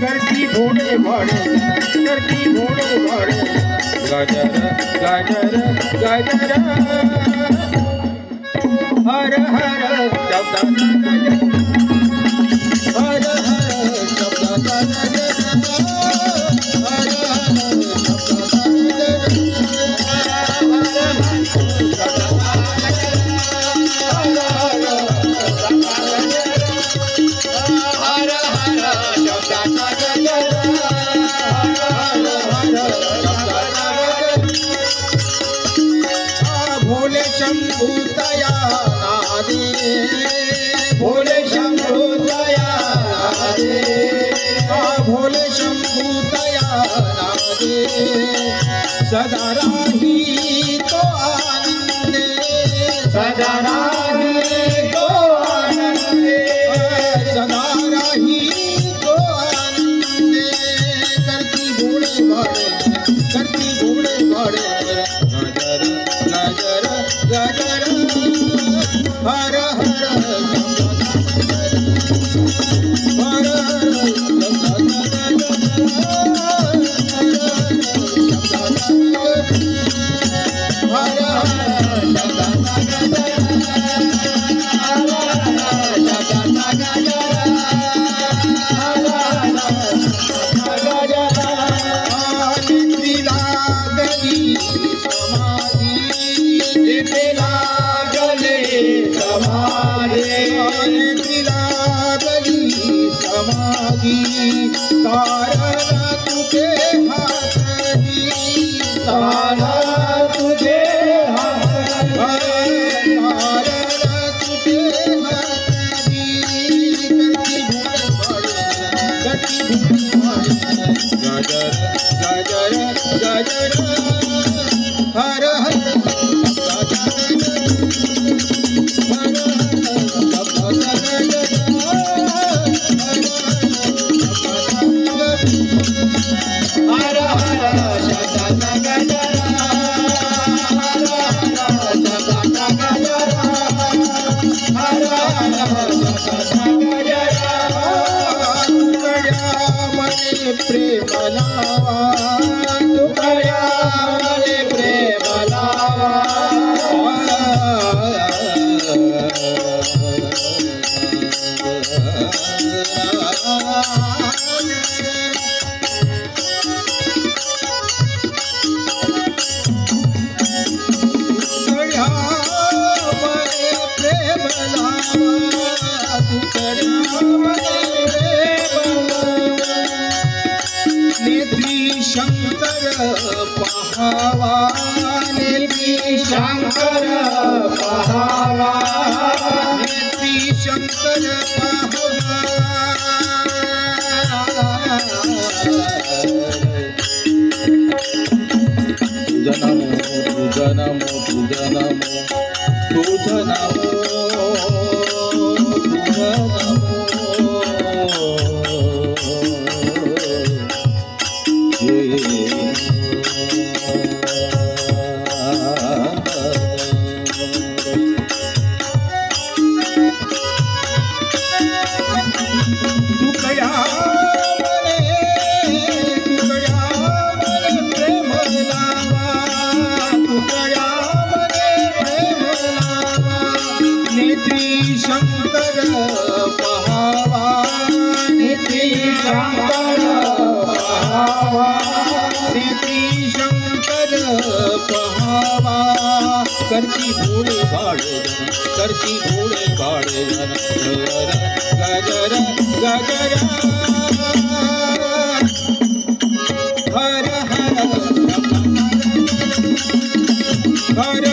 करती घोड़े भाड़े करती घोड़े भाड़े गाजर गाजर गाजर हर हर शब्द हर हर शब्द भोले शंभू दया दे भोले शंभू दया दे भोले शंभू दया दे सदा राही तो आनंदे सदा राही तो आनंदे सदा राही तो आनंदे करती घोड़े भाड़े करती घोड़े भाड़े गाजर गाजर हर हर तारा तुझे हाथ दी तारा तुझे हाथ तारा तुझे हाथ दी करती घोड़े गाजर गाजर गाजर हर हर प्रेम लावा तुकड्या मने प्रेम लावा तुकड्या मने प्रेम लावा तुकड्या मने नेत्री शंकर पहावा नेत्री शंकर पहावा नेत्री शंकर पहावा तुझा नमो तुझा नमो तुझा नमो तुझा नमो शंकर पहावा नेत्री शंकर पहावा नेत्री शंकर पहावा करती घोड़े भाड़े करती घोड़े भाड़े गाजर गाजर हर हर हर